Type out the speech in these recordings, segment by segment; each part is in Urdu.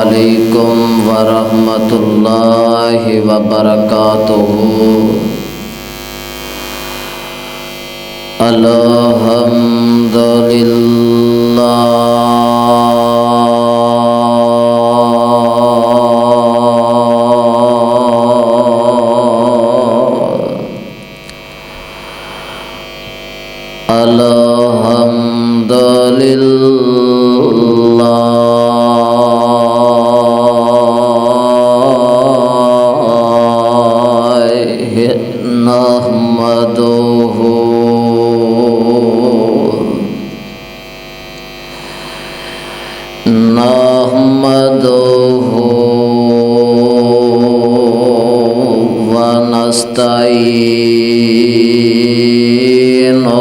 عليكم ورحمة الله وبركاته. الحمد لله الحمد لله نحمده ونستعينه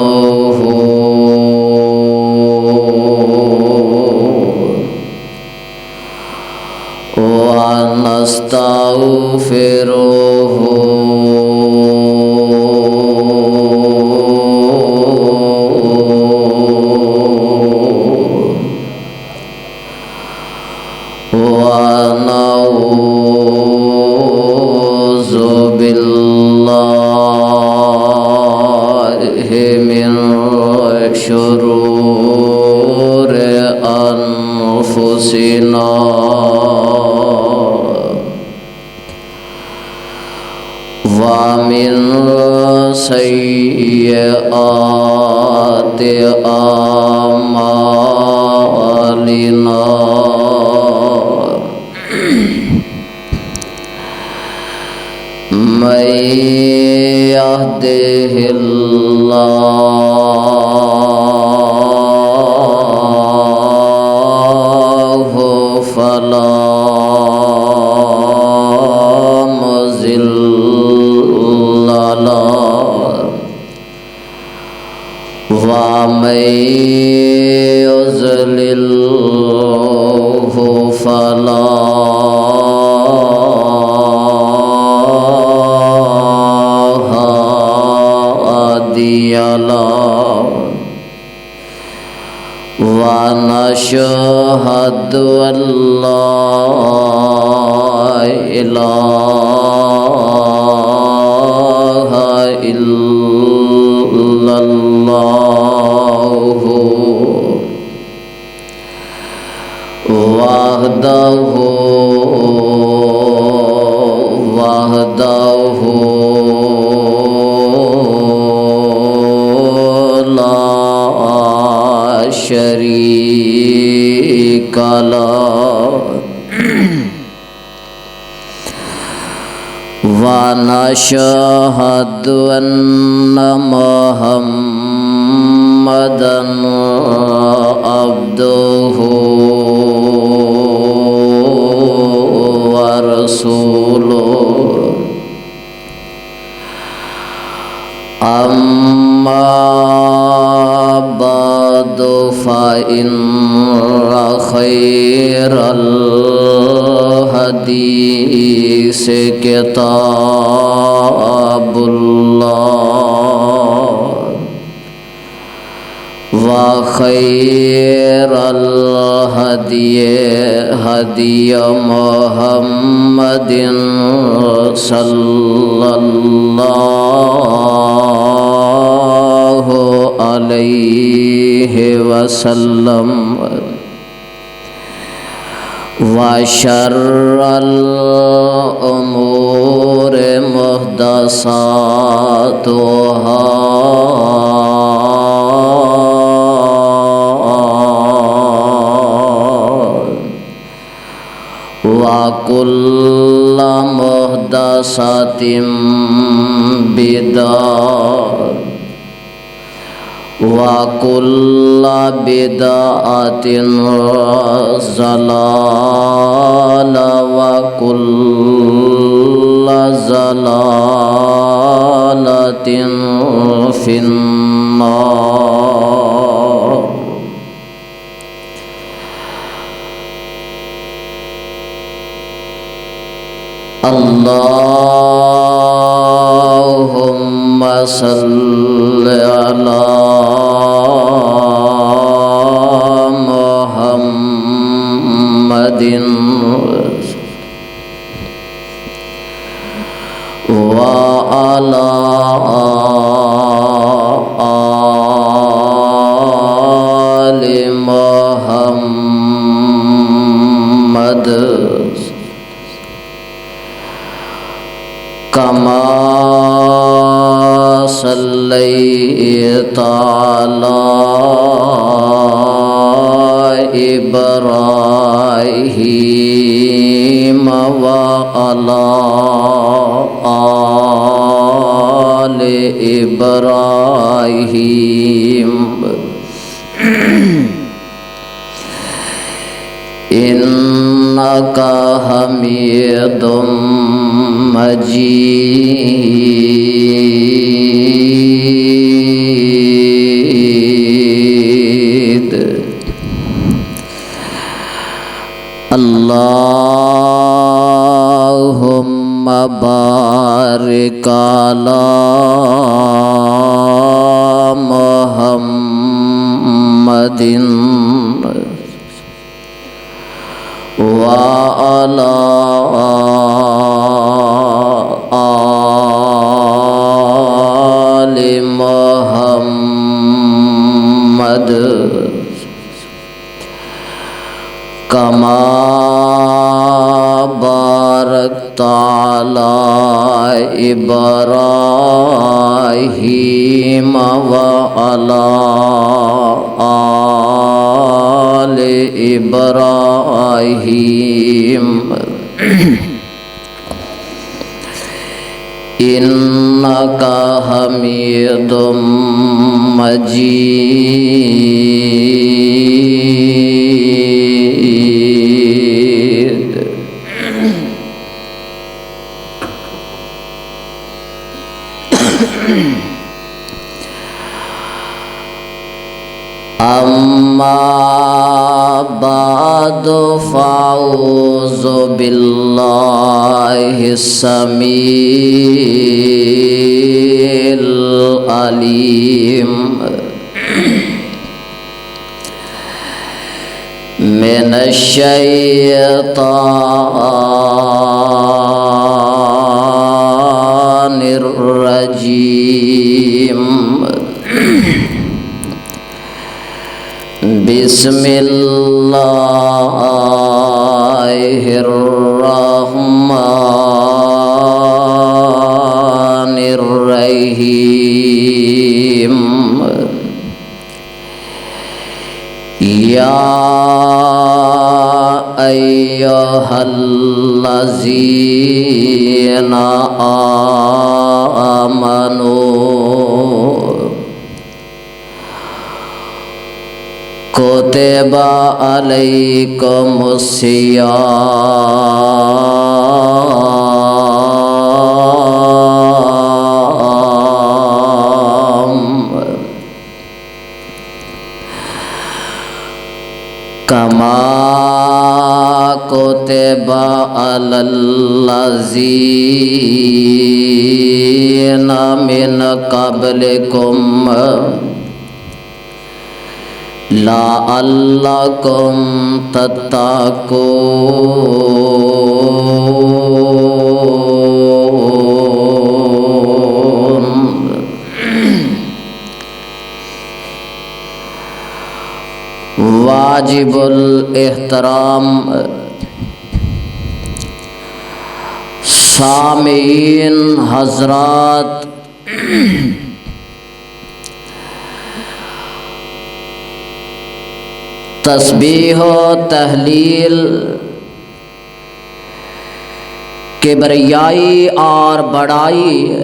ونستغفره ونعوذ بالله من شرور أنفسنا ومن سيئات أعمالنا من يهده الله فلا مضل له ومن يضلله فلا هادي له ونشهد أن لا إله إلا الله وحده لا شريك له ونشهد أن محمدًا عبده ورسوله. أما بعد فإن خير الحديث كتاب الله وخير الهدي هدي محمد صلى الله عليه وسلم وشر الأمور محدثاتها وكل محدثة بدعة وكل بدعة ضلالة وكل ضلالة في النار. اللهم صل على محمد وعلى آل محمد كما صليت على إبراهيم وعلى آل إبراهيم إنك حميد مجيد اللهم بارك على محمد وعلى آل محمد كما باركت على إبراهيم وعلى آل إبراهيم إنك حميد مجيد أما بعد فأعوذ بالله السميع العليم من الشيطان الرجيم بسم الله الرحمن الرحيم يا أيها الذين آمنوا كتب عليكم الصيام كما كتب على الذين من قبلكم لعلكم تتقون واجب الاحترام سامعین حضرات، تسبیح و تحلیل کبریائی اور بڑائی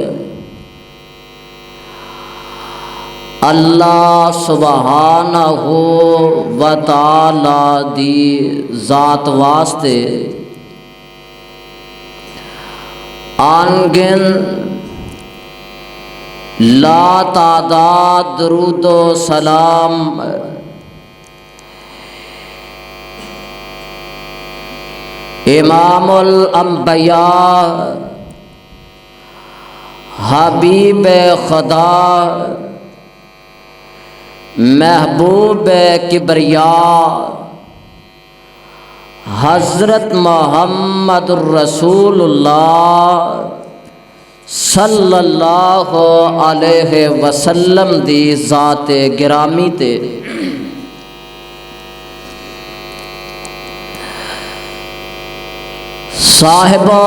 اللہ سبحانہ و تعالی دی ذات واسطے آنگن لا تعداد درود و سلام امام الانبیاء حبیب خدا محبوب کبریا حضرت محمد الرسول اللہ صلی اللہ علیہ وسلم دی ذات گرامی تے صاحبہ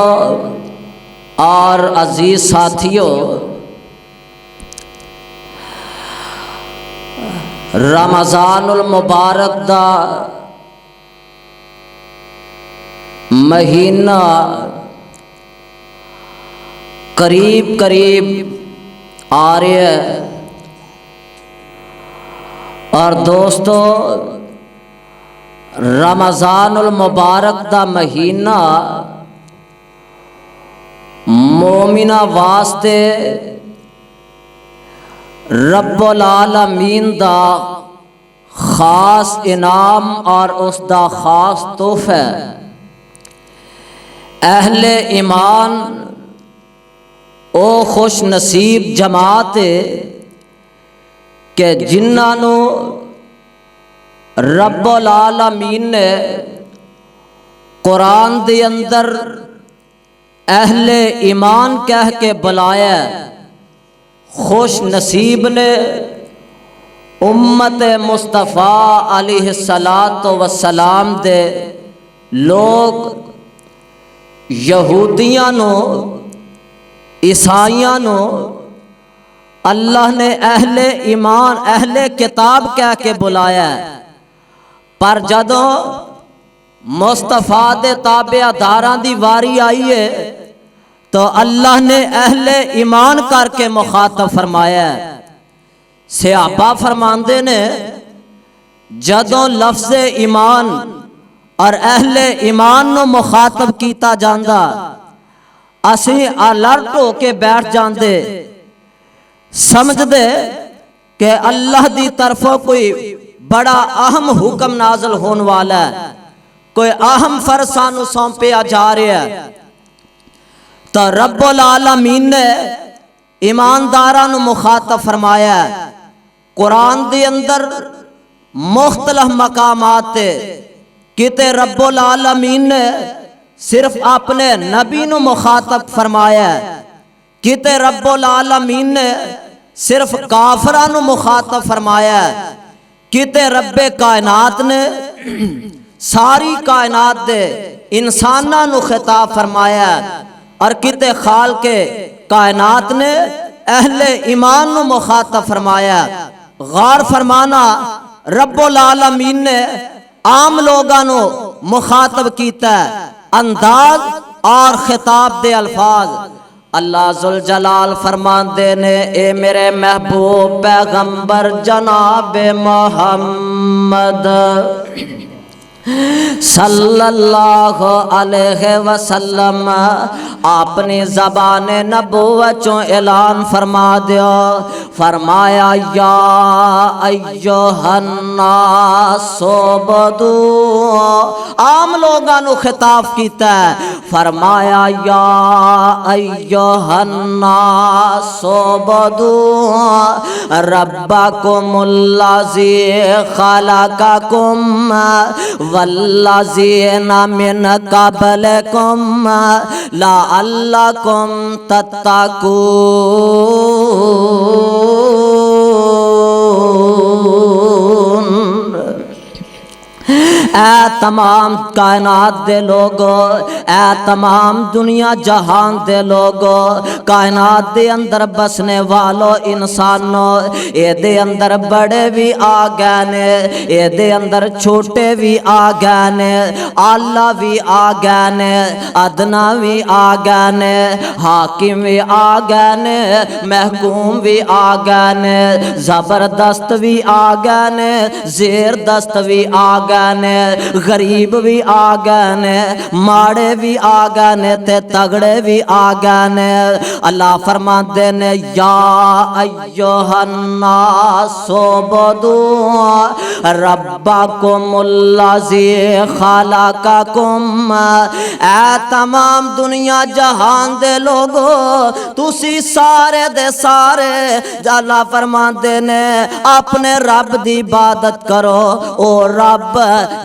اور عزیز ساتھیوں، رمضان المبارک دا مہینہ قریب آ رہا ہے، اور دوستو رمضان المبارک دا مہینہ مومنہ واسطے رب العالمین دا خاص انعام اور اس دا خاص تحفہ ہے۔ اہل ایمان او خوش نصیب جماعت کہ جنہاں نو رب العالمین نے قرآن دے اندر اہل ایمان کہہ کے بلایا۔ خوش نصیب نے امت مصطفیٰ علیہ السلام دے لوگ یہودیاں نو عیسائیاں نو اللہ نے اہل ایمان اہل کتاب کہہ کے بلایا ہے، پر جدوں مصطفیٰ دے تابعداراں دی واری آئی ہے تو اللہ نے اہل ایمان کر کے مخاطب فرمایا ہے۔ صحابہ فرماندے نے جدوں لفظ ایمان اور اہل ایمان نو مخاطب کیتا جاندا اسی الرٹ ہو کے بیٹھ جاندے، سمجھ دے کہ اللہ دی طرفوں کوئی بڑا اہم حکم نازل ہون والا ہے، کوئی اہم فرض سانو سونپیا جا رہا ہے۔ تو رب العالمین نے ایمانداراں مخاطب فرمایا ہے۔ قرآن دے اندر مختلف مقامات کتے رب العالمین نے صرف اپنے نبی نو مخاطب فرمایا ہے، کتے رب العالمین نے صرف کافراں نو مخاطب فرمایا ہے، کتے رب کائنات نے ساری کائنات دے انساناں نو خطاب فرمایا ہے، اور کتے خالق کائنات نے اہل ایمان نو مخاطب فرمایا ہے۔ غور فرمانا، رب العالمین نے عام لوگاں نو مخاطب کیتا ہے، انداز اور خطاب دے الفاظ اللہ ذوالجلال فرماندے نے اے میرے محبوب پیغمبر جناب محمد صلی اللہ علیہ وسلم اپنی زبان نبوت چوں اعلان فرما دیو، فرمایا یا ایھا الناس عبدوا، عام لوگاں نو خطاب کیتا ہے، فرمایا یا ایھا الناس عبدوا ربکم الذی خلقکم والذین من قبلکم لعلکم تتقون۔ اے تمام کائنات دے لوگو، اے تمام دنیا جہان دے لوگو، کائنات دے اندر بسنے والو انسانو، اے دے اندر بڑے بھی آ گئے نے، اے دے اندر چھوٹے بھی آ گئے نے، اعلیٰ بھی آ گئے نے، ادنا بھی آ گئے نے، حاکم بھی آ گئے نے، محکوم بھی آ گئے نے، زبردست بھی آ گئے نے، زیر دست بھی آ گئے نے، غریب بھی آ گئے نے، ماڑے بھی آ گئے نے تے تگڑے بھی آ گئے نے۔ اللہ فرماندے نے یا ایھا الناس عبدوا ربکم الذی خلقکم، اے تمام دنیا جہان دے لوگو تسی سارے دے سارے، اللہ فرماندے نے اپنے رب دی عبادت کرو، او رب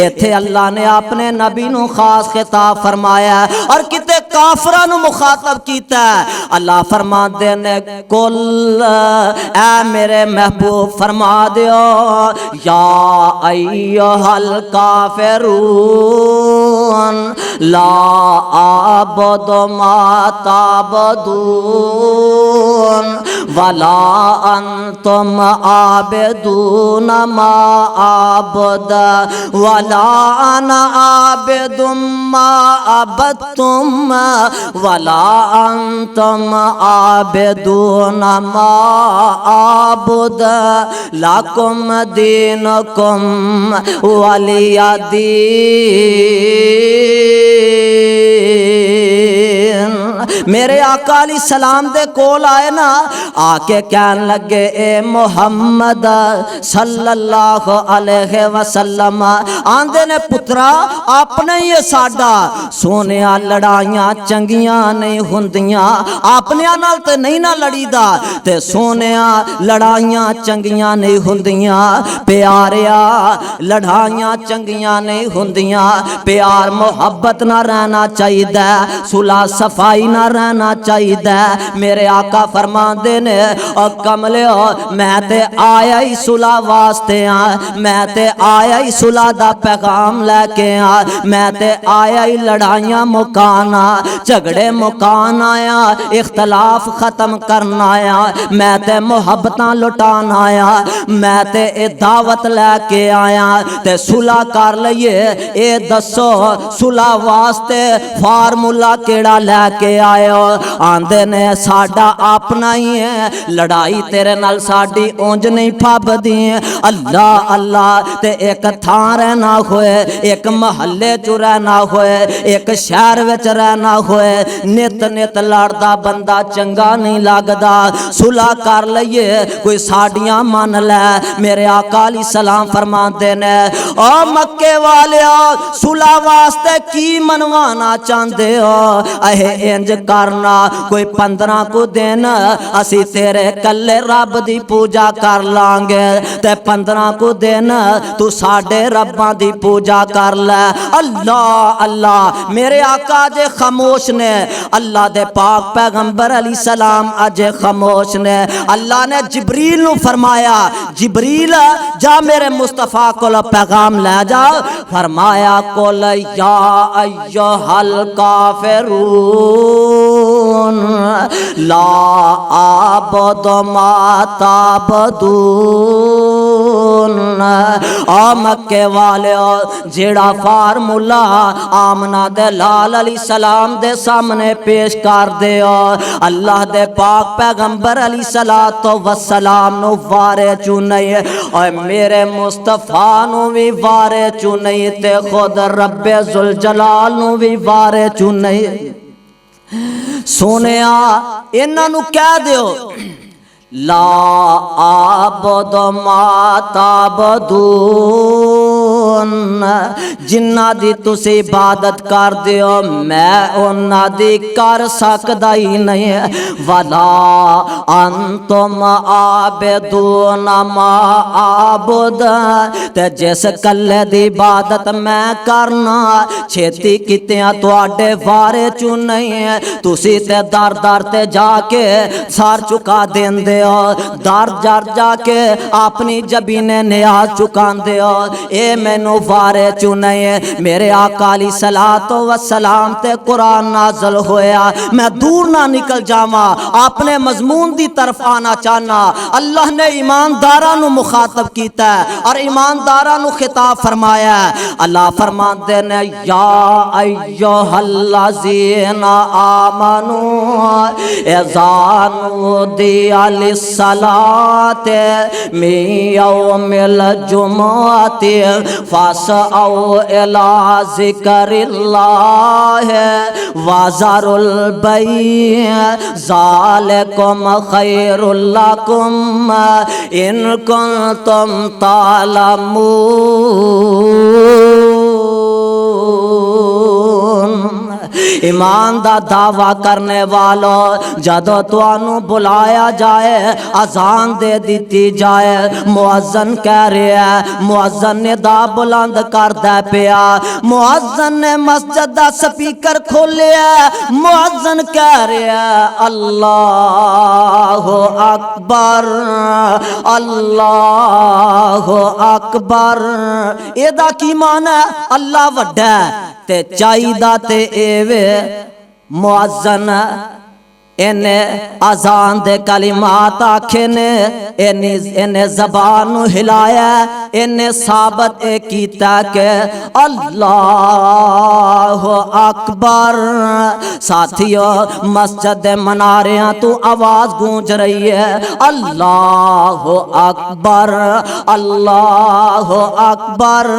ایتھے اللہ نے اپنے نبی نو خاص خطاب فرمایا ہے اور کتے کافراں نو مخاطب کیتا ہے۔ اللہ فرماندے نے کل اے میرے محبوب فرما دیو یا ایھا الکافرون لا اعبد ما تعبدون ولا انتم عابدون ما اعبد ولا انا عابد ما عبدتم ولا انتم عابدون ما اعبد لکم دینکم ولی دین۔ میرے آقا علیہ السلام دے کول آئے نا، آ کے کہن لگے اے محمد صلی اللہ علیہ وسلم، آندے نے پترا اپنے ہی ساڈا سونیا لڑائیاں چنگیاں نہیں ہوندیاں، اپنے نال تے نہیں نہ لڑی دا تے سونیا لڑائیاں چنگیاں نہیں ہوندیاں، پیاریا لڑائیاں چنگیاں نہیں ہوندیاں، پیار محبت نہ رہنا چاہیے، صلح صفائی نہ رہنا چاہیے۔ میرے آقا فرماندے نے او کملیو میں تے آیا ہی صلح واسطے ہاں، میں تے آیا ہی صلح دا پیغام لے کے ہاں، میں تے آیا ہی لڑائیاں مکانا جھگڑے مکان آیا، اختلاف ختم کرنا آیا، میں تے محبتاں لٹان آیا، میں تے اے دعوت لے کے آیا تے صلح کر لئیے۔ اے دسو صلح واسطے فارمولا کیڑا لے کے آئے ہو؟ آندے نے ساڈا اپنا ہی ہے، لڑائی تیرے نال ساڈی اونج نہیں پھبدی، اللہ اللہ تے ایک تھاں رہنا ہوئے، ایک محلے چ رہنا ہوئے، ایک شہر وچ رہنا ہوئے، نت نت لڑدا بندہ چنگا نہیں لگدا، صلح کر لئیے کوئی ساڈیاں من لے۔ میرے آقا علیہ السلام فرماندے نے او مکے والیا صلح واسطے کی منوانا چاہندے ہو؟ اے انج کرنا کوئی 15 کو دن اسی تیرے کلے رب دی پوجا کر لانگے تے 15 کو دن تو ساڈے رباں دی پوجا کر لے۔ اللہ اللہ میرے آقا جے خاموش نے، اللہ دے پاک پیغمبر علیہ السلام اجے خاموش نے۔ اللہ نے جبریل نو فرمایا جبریل جا میرے مصطفیٰ کو پیغام لے جا، فرمایا کل یا ایھا الکافرون لا اعبد ما تعبدون۔ آ مکے والیو جیڑا فارمولا آمنہ دے لال علیہ السلام دے سامنے پیش کر دیو، اللہ دے پاک پیغمبر علیہ السلام نو وارے چو نہیں، اور میرے مصطفیٰ نو بھی وارے چو نہیں، تے خود رب ذوالجلال نو بھی وارے چو نہیں۔ سونیا انہاں نو کہہ دیو لا اعبد ما تعبدون، جنہ دی تسی عبادت کر دیو میں انہاں دی کر سکدا ہی نہیں، ولا انتم عابدون ما اعبد، تے جس کلے دی عبادت میں کرنا چھیتی کتیاں تواڈے وارے چو نہیں، تسی تے در در تے جا کے سار چکا دین دے دار جار جا کے اپنی جبین نیاز چکان دے اے مینو وارے چنے۔ میرے آقا علیہ السلام تے قرآن نازل ہویا، میں دور نہ نکل جاواں، اپنے مضمون دی طرف آنا چاہنا۔ اللہ نے ایمانداراں نو مخاطب کیتا ہے اور ایمانداراں نو خطاب فرمایا ہے۔ اللہ فرماندے نے یا ایھا الذین آمنوا اذا نودی للصلاۃ من یوم الجمعۃ فاسعوا الی ذکر اللہ وذروا البیع ذالکم خیر لکم ان کنتم تعلمون۔ ایمان دا دعویٰ کرنے والو جدو توانو بلایا جائے اذان دے دیتی جائے مؤذن کہہ رہا ہے مؤذن نے دا بلند کر دے پیا مؤذن نے مسجد دا سپیکر کھولیا مؤذن کہہ رہا ہے اللہ اکبر اللہ اکبر ایدہ کی معنی ہے اللہ وڈا تے چاہیدہ تے ایوے مؤذن انہیں اذان دے کلمات آکھے نے انہیں زبان ہلایا انہیں ثابت کیتا کہ اللہ اکبر ساتھیو مسجد مناریاں تو آواز گونج رہی ہے اللہ اکبر اللہ اکبر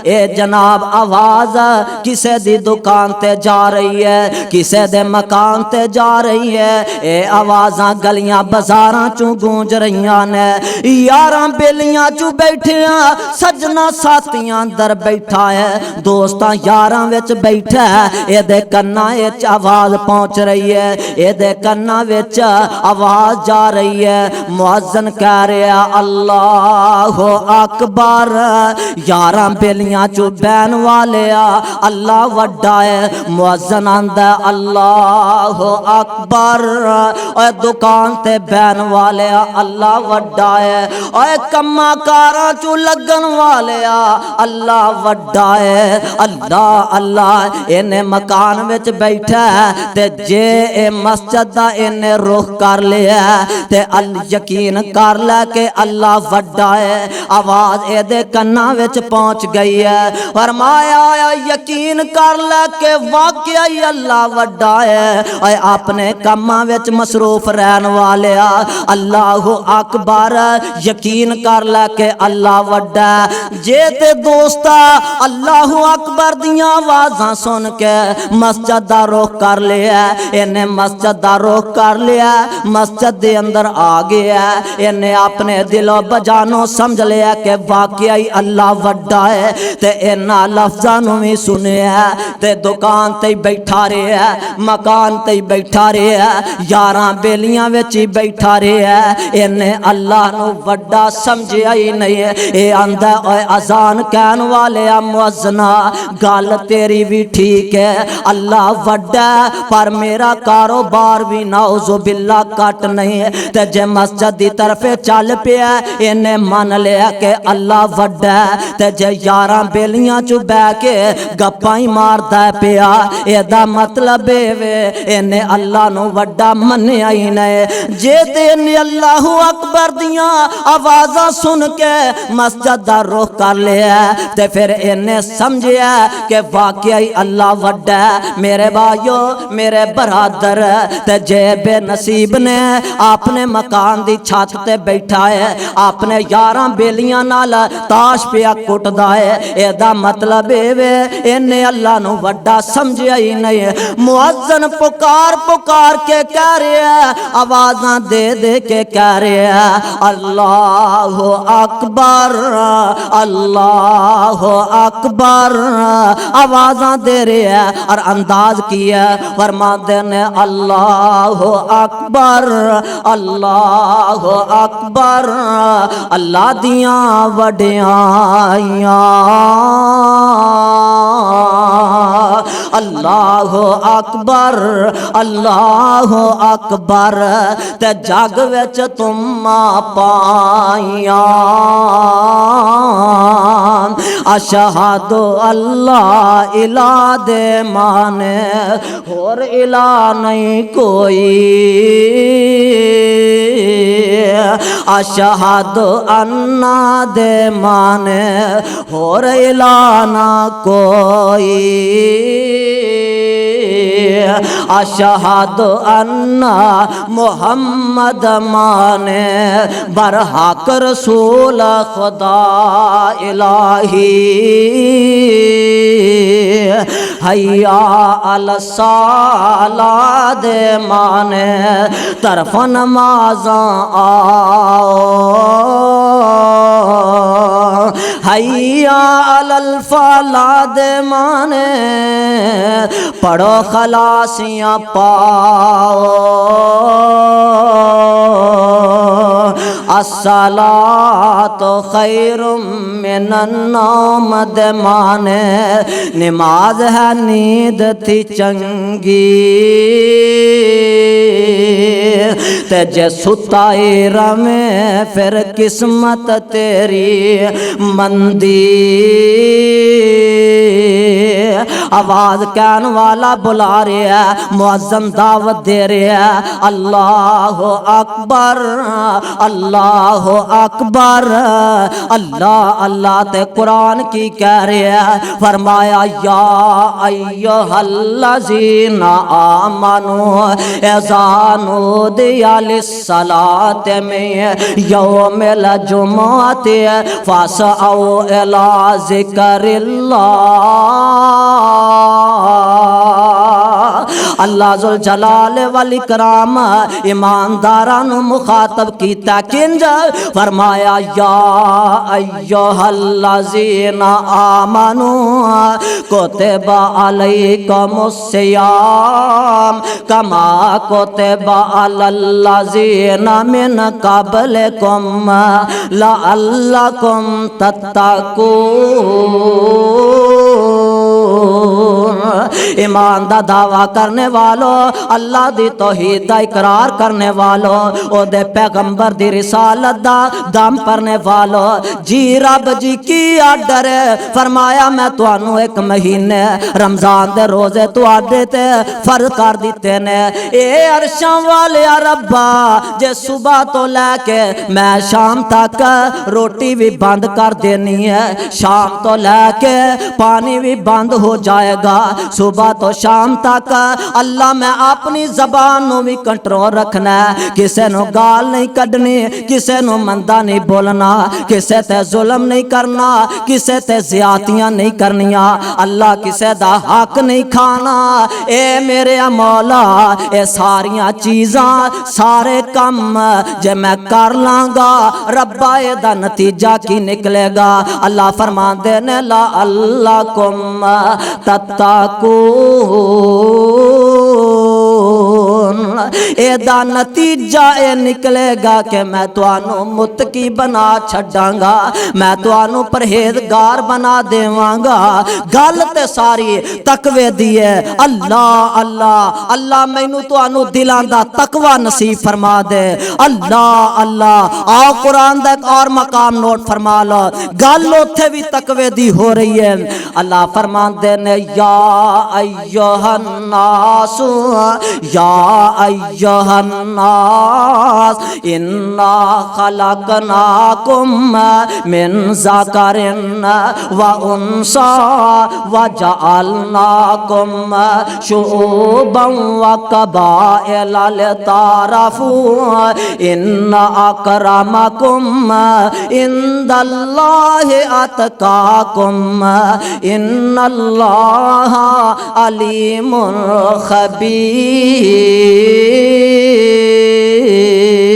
اے جناب آواز کسے دی دکان تے جا رہی ہے کسے دے مکان تے جا رہی اے آوازاں گلیاں بازاراں چوں گونج رہیاں نے یاراں بیلیاں چوں بیٹھیاں سجنا ساتھیاں اندر بیٹھا ہے دوستاں یاراں وچ بیٹھا ہے اے دے کناں وچ آواز پہنچ رہی ہے اے دے کناں وچ آواز جا رہی ہے مؤذن کہہ رہا اللہ اکبر یاراں بیلیاں چوں بہن والیا اللہ وڈا ہے مؤذن آندا اللہ اکبر اے دکان تے بہن والے اللہ وڈا ہے اے کما کاراں چوں لگن والے اللہ وڈا ہے اللہ اللہ انہیں مکان وچ بیٹھا ہے تے جے اے مسجد دا انہیں رخ کر لیا تے یقین کر لے کہ اللہ وڈا ہے آواز اے دے کنا وچ پہنچ گئی ہے فرمایا یقین کر لے کہ واقعی اللہ وڈا ہے اے اپنے کاماں وچ مصروف رہن والے اللہ اکبر یقین کر لے کہ اللہ وڈا جے تے دوستا اللہ اکبر دیاں آوازاں سن کے مسجد دا رخ کر لیا انہیں مسجد دا رخ کر لیا مسجد دے اندر آ گیا انہیں اپنے دل و بجانوں سمجھ لیا کہ واقعی اللہ وڈا ہے تے انہاں لفظاں نوں وی سنیا تے دکان تے بیٹھا رہیا مکان تے بیٹھا رہیا یاراں بیلیاں وچ بیٹھا رہیا انہیں اللہ نو وڈا سمجھیا ہی نہیں ہے اے آندا اے اذان کہن والے مؤذنا گل تیری بھی ٹھیک ہے اللہ وڈا پر میرا کاروبار بھی نعوذ باللہ کٹ نہیں ہے تے جے مسجد دی طرف چل پیا انہیں من لیا کہ اللہ وڈا تے جے یاراں بیلیاں چ بہ کے گپاں ہی ماردا پیا اے دا مطلب اے انہیں اللہ نو وڈا منیا ہی نہیں جے تے انہیں اللہ اکبر دیاں آوازاں سن کے مسجد دا رخ کر لیا تے پھر انہیں سمجھیا کہ واقعی اللہ وڈا میرے بھائیو میرے برادر تے جے بے نصیب نے اپنے مکان دی چھت تے بیٹھا ہے اپنے یاراں بیلیاں نال تاش پیا کٹدا ہے اے دا مطلب اے انہیں اللہ نو وڈا سمجھیا ہی نہیں مؤذن پکار پکار کے کہہ رہا ہے آوازاں دے دے کے کہہ رہا ہے اللہ اکبر اللہ اکبر آوازاں دے رہا ہے اور انداز کیا فرما دینے اللہ اکبر اللہ اکبر اللہ دیاں وڈیائیاں اللہ اکبر اللہ اکبر تے جگ وچ تم پائیاں اشہد اللہ الہ دے مانے اور الہ نہیں کوئی اشہد انا دے مانے اور الہ نہ کوئی اشہد انا محمد مانے برحق رسول خدا الہی حیا الصلاۃ دے مانے طرف نمازاں آؤ حیا علی الفلاح دے مانے پڑھو خلاصیاں پاؤ الصلاۃ خیر من النوم دے مانے نماز ہے نیند تھی چنگی تے جے ستائی رمے پھر قسمت تیری مندی آواز کہن والا بلا رہا ہے مؤذن دعوت دے رہا ہے اللہ اکبر اللہ اکبر اللہ اللہ تے قرآن کی کہہ رہا ہے فرمایا یا ایھا الذین آمنوا اذا نودی للصلاۃ من یوم الجمعۃ فاسعوا الی ذکر اللہ ذوالجلال والاکرام ایمانداراں نو مخاطب کیتا کنج فرمایا یا ایھا الذین آمنوا کتب علیکم الصیام کما کتب علی الذین من قبلکم لعلکم تتقون ایمان دا دعویٰ کرنے والوں اللہ دی توحید دا اقرار کرنے والوں او دے پیغمبر دی رسالت دا دم پرنے والوں جی رب جی کی آڈر فرمایا میں توانوں ایک مہینے رمضان دے روزے تو آڈے تے فرض کر دیتے نے اے عرشاں والے ربا جے صبح تو لے کے میں شام تک روٹی بھی بند کر دینی ہے شام تو لے کے پانی بھی بند ہو جائے گا صبح تو شام تک اللہ میں اپنی زبان نو بھی کنٹرول رکھنا ہے کسے نو گال نہیں کڈنی کسے نو مندہ نہیں بولنا کسے تے ظلم نہیں کرنا کسے تے زیادتیاں نہیں کرنیاں اللہ کسے دا حق نہیں کھانا اے میرے مولا اے ساریاں چیزاں سارے کم جے میں کر لانگا ربا اے دا نتیجہ کی نکلے گا اللہ فرمان دینے لعلکم تتقون اے دا نتیجہ اے نکلے گا کہ میں توانوں متقی بنا چھڑاں گا میں توانوں پرہیزگار بنا دیواں گا گل تے ساری تقوی دی ہے اللہ اللہ اللہ مینوں توانوں دلاں دا تقوی نصیب فرما دے اللہ اللہ آؤ قرآن دا ایک اور مقام نوٹ فرما لو گل اوتھے بھی تقوی دی ہو رہی ہے اللہ فرمان دے نے یا ایھا الناس یا ایھا الناس انا خلقناکم من ذکر و انثی وجعلناکم شعوبا وقبائل لتعارفوا ان اکرمکم عند اللہ اتقاکم ان اللہ علیم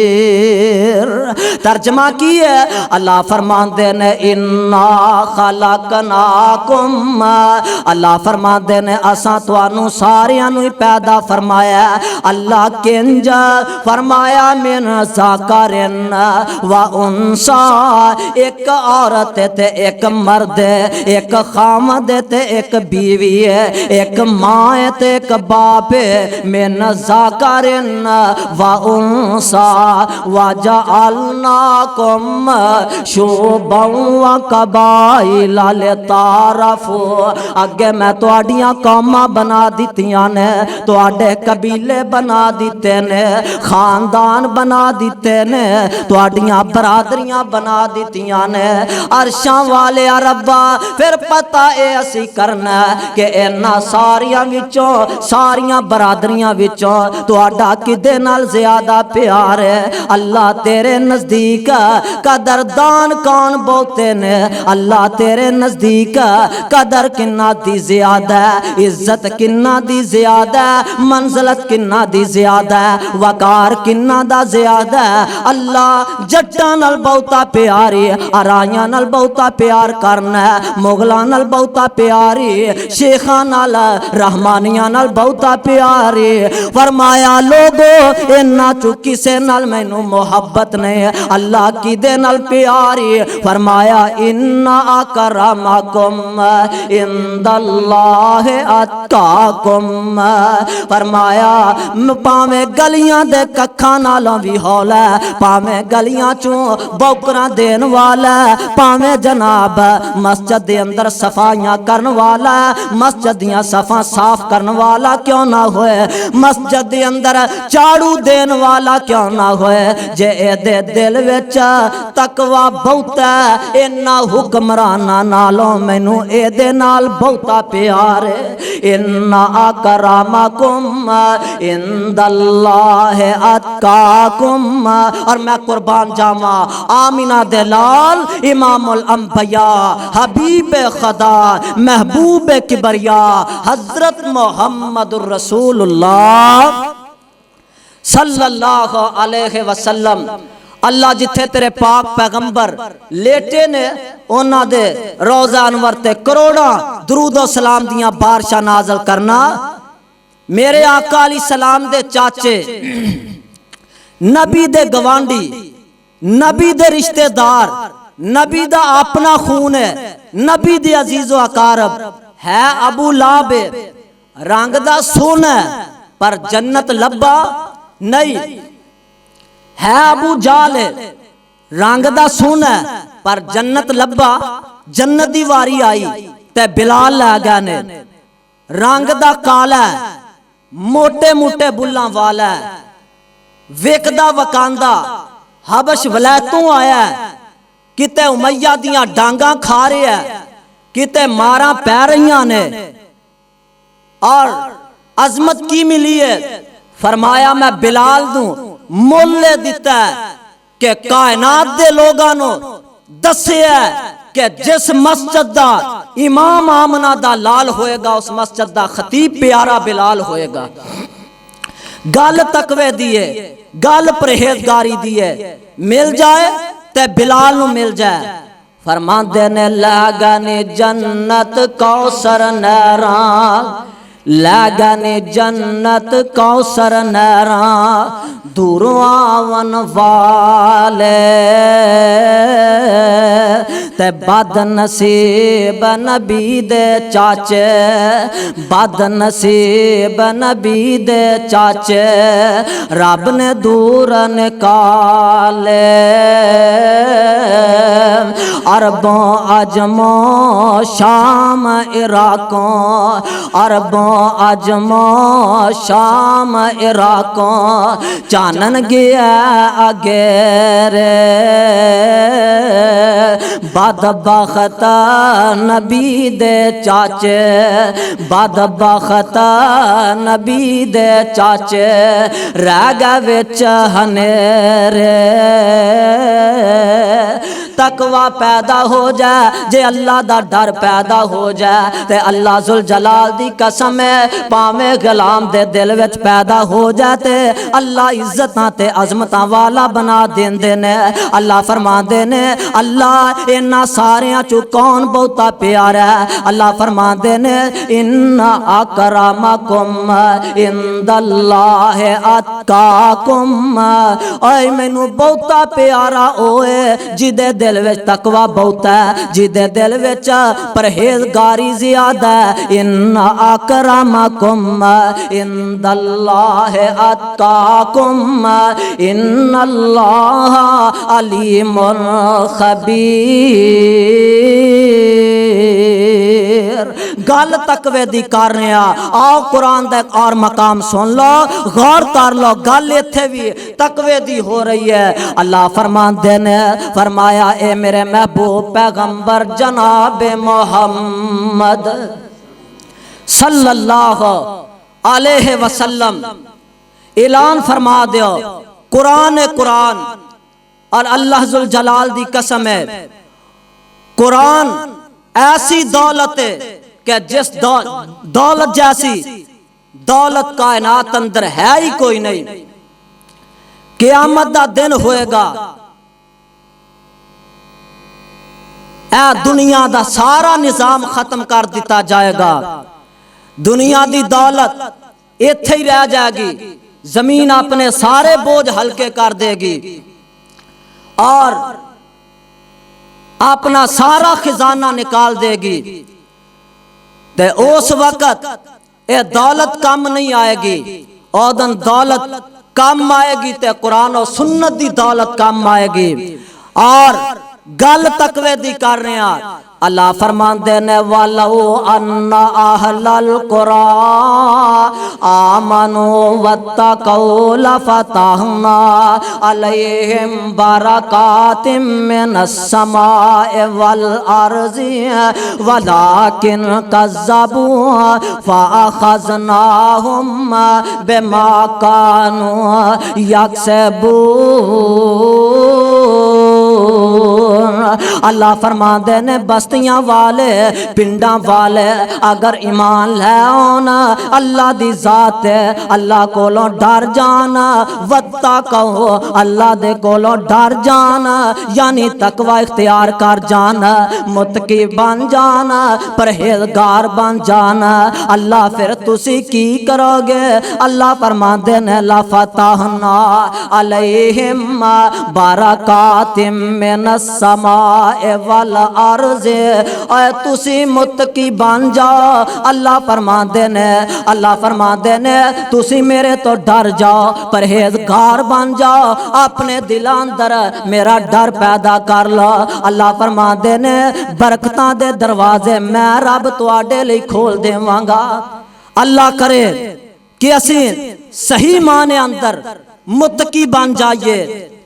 خبیر ترجمہ کی ہے اللہ فرمان دے نے انا خلقناکم اللہ فرمان دے نے اساں توانوں ساریاں نو پیدا فرمایا اللہ کنج فرمایا من ذکرن و انثی ایک عورت تے ایک مرد ایک خامد تے ایک بیوی ہے ایک ماں تے ایک باپ من ذکرن و انثی وجعلناکم شعوبا وقبائل لتعارفوا اگے میں تواڈیاں قوماں بنا دتیاں نے تواڈے قبیلے بنا دیتے نے خاندان بنا دیتے نے تواڈیاں برادریاں بنا دیتیاں نے عرشاں والے ربا پھر پتہ اے اسی کرنا کہ انہاں ساریاں وچوں ساریاں برادریاں وچوں تواڈا کدے نال زیادہ پیار ہے اللہ تیرے نزدیک نزدیک قدردان کون بہتے نے اللہ تیرے نزدیک قدر کنا دی زیادہ عزت کنا دی زیادہ منزلت کنا دی زیادہ وقار کنا دا زیادہ اللہ جٹاں نال بہتا پیاری آرائیاں نال بہتا پیار کرنا مغلاں نال بہتا پیاری شیخاں نال رحمانیاں نال بہتا پیاری فرمایا لوگو انہاں چوں کسے نال مینوں محبت نہیں اللہ کی دے نال پیاری فرمایا ان اکرمکم عند اللہ اتقاکم فرمایا پاویں گلیاں دے ککھاں نالوں بھی ہولا پاویں گلیاں چوں بوکراں دین والا پاویں جناب مسجد دے اندر صفائیاں کرن والا مسجد دیاں صفاں صاف کرن والا کیوں نہ ہوئے مسجد دے اندر چاڑو دین والا کیوں نہ ہوئے جے اے دے دل وچ تقوی بہتا انہاں حکمراناں نالوں مینوں اے دے نال بہتا پیار ان اکرمکم عند اللہ اتقاکم اور میں قربان جاواں آمینہ دلال امام الانبیاء حبیب خدا محبوب کبریا حضرت محمد الرسول اللہ صلی اللہ علیہ وسلم اللہ جتھے تیرے پاک پیغمبر لیٹے نے اونا دے روزہ انور تے کروڑا درود و سلام دیاں بارشاں نازل کرنا میرے آقا علیہ السلام دے چاچے نبی دے گوانڈی نبی دے رشتہ دار نبی دا اپنا خون ہے نبی دے عزیز و اقارب ہے ابو لہب رنگ دا سونا پر جنت لبا نہیں ہے ابو جال رنگ دا سونا پر جنت لبا جنت دی واری آئی تے بلال لے گئے نے رنگ دا کالا موٹے موٹے بلاں والا ویکدا وکاندا حبش ولایتوں آیا کتے امیہ دیاں ڈانگاں کھا رہے ہیں کتے ماراں پہ رہیاں نے اور عظمت کی ملی ہے فرمایا میں بلال دوں مولے دیتا ہے کہ کائنات دے لوگانو دسے ہے کہ جس مسجد دا امام آمنہ دا لال ہوئے گا اس مسجد دا خطیب پیارا بلال ہوئے گا گل تقوی دیئے گل پرہیزگاری دیئے مل جائے تے بلال نو مل جائے فرمان دینے لگنی جنت کوثر نیران لگنی جنت کوثر نیران دوروں آون والے تے بد نصیب نبی دے چاچے بد نصیب نبی دے چاچے رب نے دور نکالے عربوں عجموں شام عراقوں عربوں عجموں شام عراقوں چانن گیا اگیرے بدبخت نبی دے چاچے بدبخت نبی دے چاچے رہ گئے وچ ہنیرے تقوی پیدا ہو جائے جے اللہ دا ڈر پیدا ہو جائے تے اللہ ذوالجلال دی قسم ہے پاویں غلام دے دل وچ پیدا ہو جائے تے اللہ عزتاں تے عظمتاں والا بنا دیندے نے اللہ فرماندے نے اللہ انہاں ساریاں چوں کون بہتا پیارا ہے اللہ فرماندے نے ان اکرمکم عند اللہ اتقاکم اے مینوں بہتا پیارا اوے جدے دل وچ تقوی بہتا ہے جدے دل وچ پرہیزگاری زیادہ ہے ان اکرمکم عند اللہ اتقاکم ان اللہ علیم خبیر گل تقوی دی کر رہے ہیں آؤ قرآن دا ایک اور مقام سن لو غور کر لو گل ایتھے بھی تقوی دی ہو رہی ہے اللہ فرمان دینے فرمایا اے میرے محبوب پیغمبر جناب محمد صلی اللہ علیہ وسلم اعلان فرما دیو قرآن اور اللہ ذوالجلال دی قسم ہے قرآن ایسی دولت ہے کہ جس دولت جیسی دولت کائنات اندر ہے ہی کوئی نہیں۔ قیامت دا دن ہوئے گا، اے دنیا دا سارا نظام ختم کر دیتا جائے گا، دنیا دی دولت ایتھے ہی رہ جائے گی، زمین اپنے سارے بوجھ ہلکے کر دے گی اور اپنا سارا خزانہ نکال دے گی، تے اس وقت اے دولت کم نہیں آئے گی، اودن دولت کم آئے گی تے قرآن و سنت دی دولت کم آئے گی۔ اور گل تقوی دی کر رہے ہیں، اللہ فرماندے نے وَلَوْ أَنَّ أَهْلَ الْقُرَىٰ آمَنُوا وَاتَّقَوْا لَفَتَحْنَا عَلَيْهِمْ بَرَكَاتٍ مِّنَ السَّمَاءِ وَالْأَرْضِ وَلَٰكِنْ كَذَّبُوا فَأَخَذْنَاهُمْ بِمَا كَانُوا يَكْسِبُونَ۔ اللہ فرماندے نے بستیاں والے پنڈاں والے اگر ایمان لے آنا اللہ دی ذات ہے، اللہ کولوں ڈر جانا، واتقوا اللہ دے کولوں ڈر جانا یعنی تقوی اختیار کر جانا، متقی بن جانا، پرہیزگار بن جانا، اللہ پھر تسی کی کرو گے؟ اللہ فرماندے نے لفتحنا علیہم برکات من السماء والارض، اے تسی متقی بن جاؤ، اللہ فرماندے نے تسی میرے تو ڈر جاؤ، پرہیزگار بن جاؤ، اپنے دل اندر میرا ڈر پیدا کر لو۔ اللہ فرماندے نے برکتاں دے دروازے میں رب تواڈے لئی کھول دیواں گا۔ اللہ کرے کہ اسی صحیح معنی اندر متقی بن جائیے،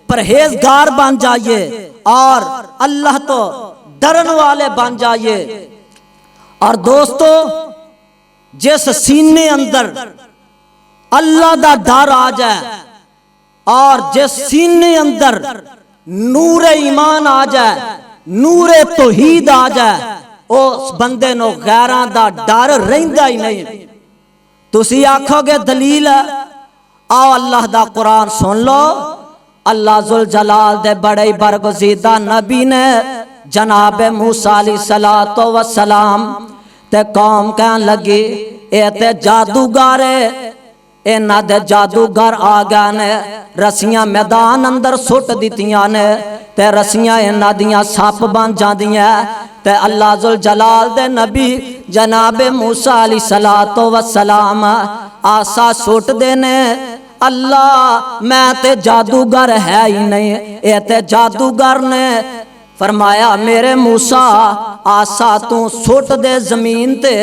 پرہیزگار بن جائیے اور اللہ تو ڈرن والے بن جائیے۔ اور دوستو جس سینے اندر اللہ دا ڈر آ جائے اور جس سینے اندر نور ایمان آ جائے، نور توحید آ جائے، اس بندے نو غیراں دا ڈر رہندا ہی نہیں۔ تسی آکھو گے دلیل ہے، آؤ اللہ دا قرآن سن لو۔ اللہ ذوالجلال دے بڑے برگزیدہ نبی نے جناب موسیٰ علیہ السلام تے قوم کہن لگی اے تے جادوگارے، اینا دے جادوگر آ گئے نے، رسیاں میدان اندر سٹ دیتیاں نے تے رسیاں اینا دیاں سپ بن جاندیاں تے اللہ ذوالجلال دے نبی جناب موسیٰ علیہ السلام آسا سٹ دینے، اللہ میں تے جادوگر ہے ہی نہیں، اے تے جادوگر نے فرمایا میرے موسیٰ آسا تو سٹ دے زمین تے،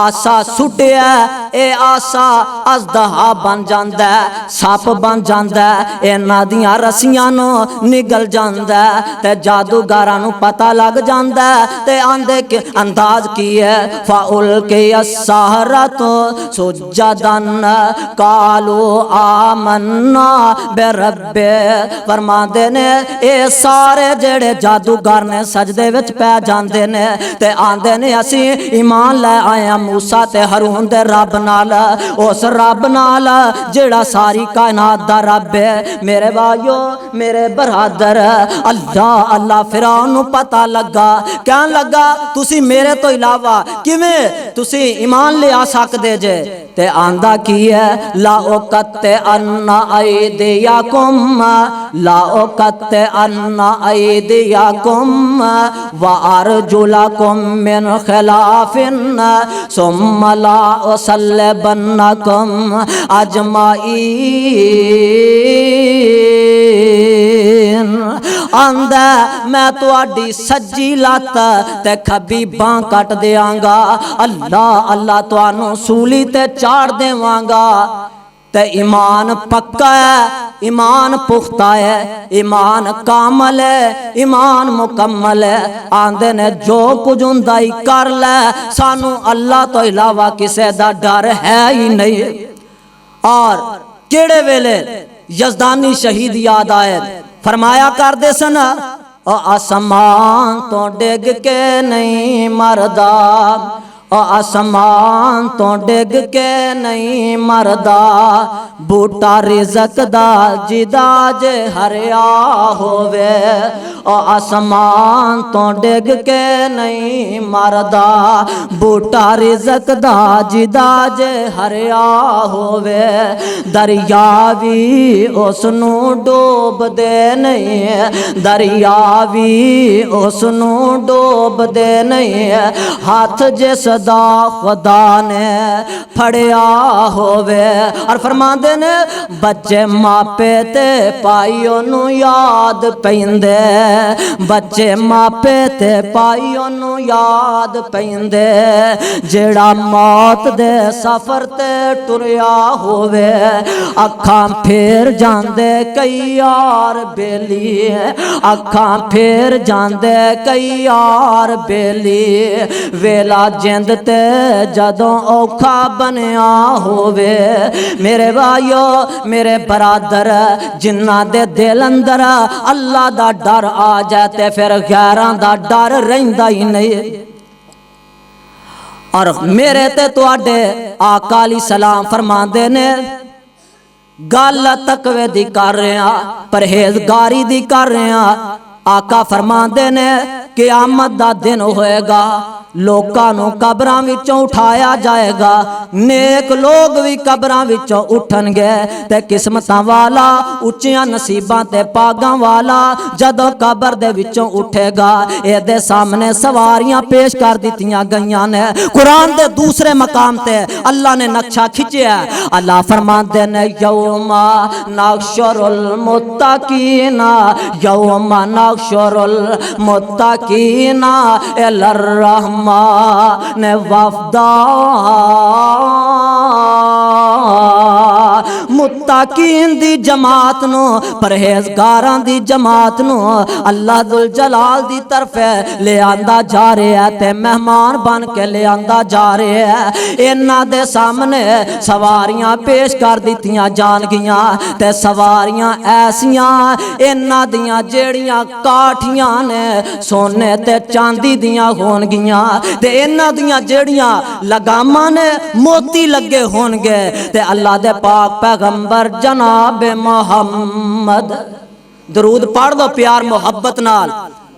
آسا سٹیا اے آسا ازدہا بن جاندہ ہے، ساپ بن جاندہ ہے، اے نادیاں رسیاں نو نگل جاندہ ہے تے جادوگارانو پتہ لگ جاندہ ہے تے آندے کے انداز کی ہے فَأُلْقِيَ السَّحَرَةُ سُجَّدًا قَالُوا آمَنَّا بِرَبِّ، فرماندے نے اے سارے جڑے جادوگر نے سجدے وچ پہ جاندے نے تے آندے نے اسی ایمان لے آیا موسیٰ تے ہارون دے رب نال، اس رب نال جڑا ساری کائنات دا رب ہے۔ میرے بھائیو میرے برادر اللہ فرعون نو پتہ لگا، کہن لگا تسی میرے تو علاوہ کیویں تسی ایمان لے آ سکدے جے؟ تے آندا کی ہے لا اقطعن ایدیکم وارجلکم من خلاف ثم لا اصلبنکم اجمعین، آندا میں تواڈی سجی لت تے کھبی باں کٹ دیاں گا، اللہ تانوں سولی تے چاڑ دیواں گا۔ تے ایمان پکا ہے، ایمان پختہ ہے، ایمان کامل ہے، ایمان مکمل ہے، آندے نے جو کچھ ہندائی کر لے سانو اللہ تو علاوہ کسے دا ڈر ہے ہی نہیں۔ اور کیڑے ویلے یزدانی شہید یاد آئے، فرمایا کردے سن آسمان تو ڈگ کے نہیں مردا، آسمان تو ڈگ کے نہیں مردا، بوٹا رزق دا جدا جے ہریا ہووے، آسمان تو ڈگ کے نہیں مردا، بوٹا رزق دا جدا جے ہریا ہووے، دریا بھی اس نو ڈوب دے نہیں، دریا بھی اس نو ڈوب دے نہیں، ہاتھ جس دا خدا نے پھڑیا ہووے۔ اور فرماندے نے بچے ماپے تے پائیوں نو یاد پیندے، بچے ماپے تے پائیوں نو یاد پیندے، جیڑا موت دے سفر تے ٹریا ہووے، اکھاں پھیر جاندے کئی یار بیلی، اکھاں پھیر جاندے کئی یار بیلی، ویلا جند تے جدوں اوکھا بنیا ہووے، میرے بھائیو میرے برادر، جنہ دے دل اندر اللہ دا ڈر آ جاتے پھر غیراں دا ڈر رہندا ہی نہیں۔ اور میرے تے تواڈے آقا علیہ السلام فرماندے نے گل تقوی دی کر رہے ہیں، پرہیزگاری دی کر رہے ہیں، آقا فرماندے نے قیامت دا دن ہوئے گا، لوکاں نو قبراں وچوں اٹھایا جائے گا، نیک لوگ بھی قبراں وچوں اٹھن گے، تے قسمتاں والا اچیاں نصیباں تے پاگاں والا جدوں قبر دے وچوں اٹھے گا، اے دے سامنے سواریاں پیش کر دتیاں گئیاں نے۔ قرآن دے دوسرے مقام تے اللہ نے نقشہ کھچیا ہے، اللہ فرماندے نے یوم نحشر المتقین، یوم نحشر المتقین الی الرحمن وفدا، متقین دی جماعت نو، پرہیزگاراں دی جماعت نو اللہ ذوالجلال دی طرف لے آندا جا رہا ہے تے مہمان بن کے لے آندا جا رہا ہے۔ انہاں دے سامنے سواریاں پیش کر دتیاں جان گیاں تے سواریاں ایسیاں انہاں دیاں جیڑیاں کاٹھیاں نے سونے تے چاندی دیاں ہون گیاں، تے انہاں دیاں جیڑیاں لگاماں نے موتی لگے ہون گے، تے اللہ دے پاک پیغمبر جناب محمد، درود پڑھ دو پیار محبت نال،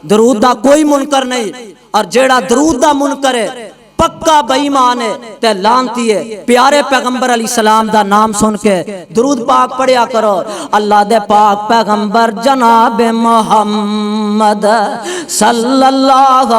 درود دا کوئی منکر نہیں، اور جیڑا درود دا منکر ہے پکا بے ایمان ہے تے لعنتی ہے۔ پیارے پیغمبر علیہ السلام دا نام سن کے درود پاک پڑھیا کرو۔ اللہ دے پاک پیغمبر جناب محمد صلی اللہ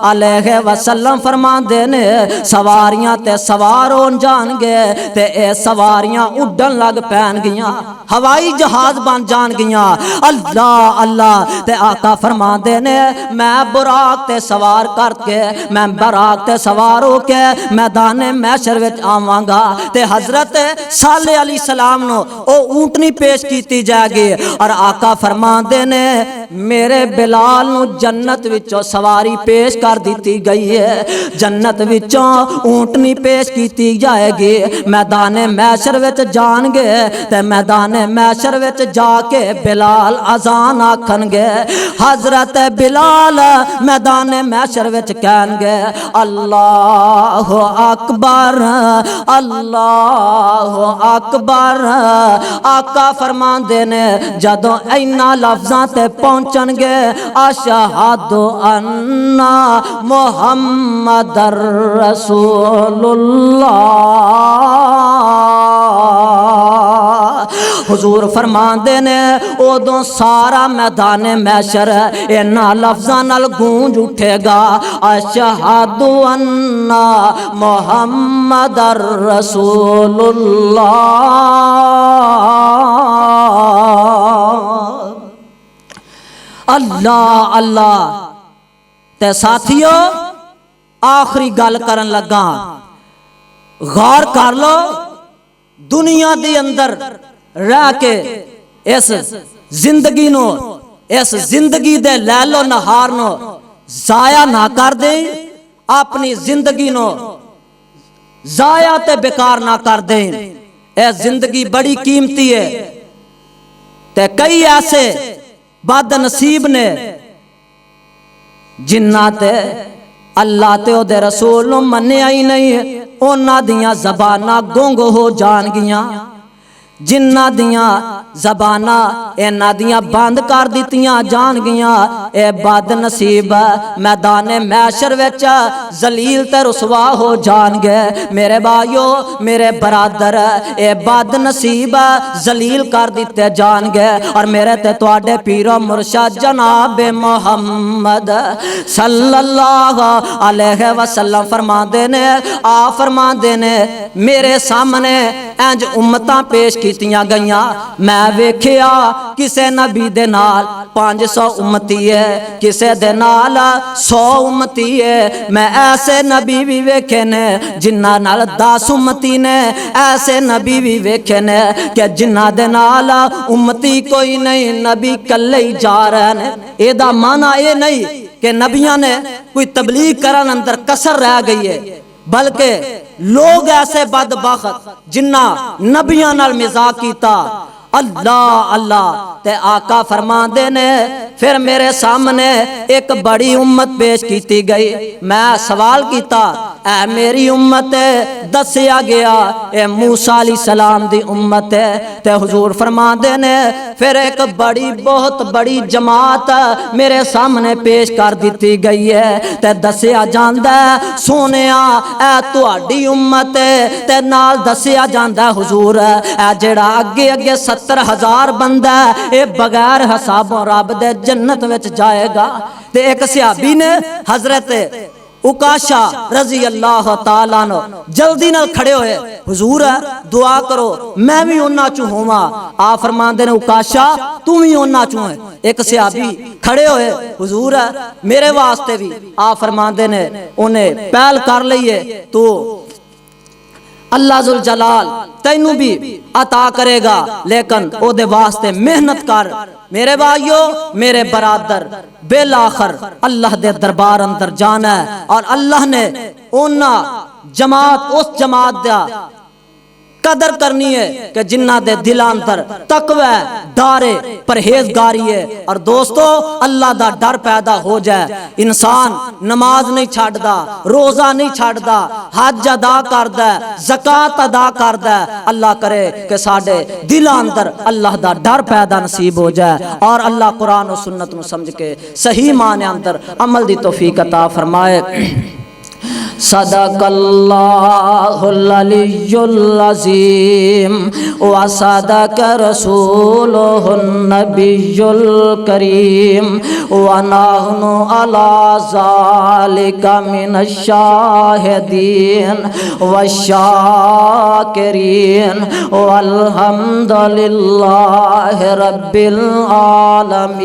علیہ وسلم فرماندے نے سواریاں تے سوار ہون جان گے تے اے سواریاں اڈن لگ پین گیاں، ہوائی جہاز بن جان گیاں۔ اللہ اللہ تے آقا فرماندے نے میں براق تے سوار کر کے، میں براق تے سوار ہو کے میدان محشر وچ آواں گا، تے حضرت صالح علیہ السلام نو او اونٹنی پیش کیتی جائے گی، اور آقا فرماندے نے میرے بلال نو جنت وچوں سواری پیش کر دیتی گئی ہے، جنت وچوں اونٹنی پیش کیتی جائے گی، میدان محشر وچ جان گے تے میدان محشر وچ جا کے بلال اذان آکھن گے، حضرت بلال میدان محشر وچ کہن گے اللہ اکبر اللہ اکبر۔ آقا فرماندے نے جدوں اینا لفظاں تے پہنچن گے اشہد ان محمد رسول اللہ، حضور فرماندے نے ادوں سارا میدان محشر انہاں لفظاں نال گونج اٹھے گا اشہد ان محمد رسول اللہ۔ اللہ اللہ تے ساتھیو آخری گل کرن لگا، غور کر لو دنیا دی اندر رہ کے اس زندگی نو، اس زندگی دے لیل و نہار نو ضائع نہ کر دیں، اپنی زندگی نو ضائع تے بیکار نہ کر دیں۔ اے زندگی بڑی قیمتی ہے تے کئی ایسے بد نصیب نے جنہ تے اللہ تے او دے رسول نو منیا ہی نہیں، انہاں دیاں زباناں گونگ ہو جان گیاں، جنہ دیاں زباناں انہاں دیاں بند کر دتیاں جان گیاں، اے بد نصیب میدان محشر وچ ذلیل تے رسوا ہو جان گے۔ میرے بھائیو میرے برادر، اے بد نصیب ذلیل کر دیتے جان گے۔ اور میرے تے تواڈے پیر و مرشد جناب محمد صلی اللہ علیہ وسلم فرماندے نے، آ فرماندے نے میرے سامنے انج امتاں پیش کیتیاں گئیاں، میں ویکھیا کسے نبی دے نال 500 امتی ہے، کسے دے نال 100 امتی ہے، میں ایسے نبی بھی ویکھے نے جنہ نال 10 امتی نے، ایسے نبی بھی ویکھے نے کہ جنہ دے نال امتی کوئی نہیں، نبی کلے ہی جا رہے ہیں۔ اے دا معنی اے نہیں کہ نبیاں نے کوئی تبلیغ کرن اندر کسر رہ گئی ہے، بلکہ لوگ ایسے بدبخت جنہ نبیاں نال مذاق کیتا، اللہ اللہ تے آقا فرماندے نے پھر میرے سامنے ایک بڑی امت پیش کیتی گئی، میں سوال کیتا اے میری امت ہے، دسیا گیا اے موسیٰ علیہ السلام دی امت ہے، تے حضور فرماندے نے پھر ایک بڑی بہت بڑی جماعت میرے سامنے پیش کر دیتی گئی ہے، تے دسیا جاندا ہے سونیا اے تہاڈی امت ہے، تے نال دسیا جاندا ہے حضور اے جڑا اگے اگے 70,000 بندہ اے بغیر حسابوں رب دے جنت وچ جائے گا۔ تے ایک صحابی نے حضرت اکاشا رضی اللہ تعالیٰ عنہ جلدی نال کھڑے ہوئے، حضور دعا کرو میں بھی انہاں چوں ہوواں۔ آپ فرماندے نے اکاشا تو بھی انہاں چوں ہے۔ ایک صحابی کھڑے ہوئے، حضور میرے واسطے بھی۔ آپ فرماندے نے انہیں پہل کر لئیے تو اللہ ذوالجلال تینوں بھی عطا کرے گا، لیکن او دے واسطے محنت کر۔ میرے بھائیو میرے برادر، بالآخر اللہ دے دربار اندر جانا ہے، اور اللہ نے اونا جماعت اس جماعت دا قدر کرنی ہے کہ جنہ دے دل اندر تقوی ڈر پرہیزگاری ہے۔ اور دوستو اللہ دا ڈر پیدا ہو جائے، انسان نماز نہیں چھاڑدا، روزہ نہیں چھاڑدا، حج ادا کردا ہے، زکات ادا کردا ہے۔ اللہ کرے کہ ساڈے دل اندر اللہ دا ڈر پیدا نصیب ہو جائے، اور اللہ قرآن و سنت نو سمجھ کے صحیح معنی اندر عمل دی توفیق عطا فرمائے۔ صدق اللہ العلی العظیم وصدق رسولہ النبی الکریم ونحن علی ذالک من الشاہدین والشاکرین والحمد للہ رب العالمین۔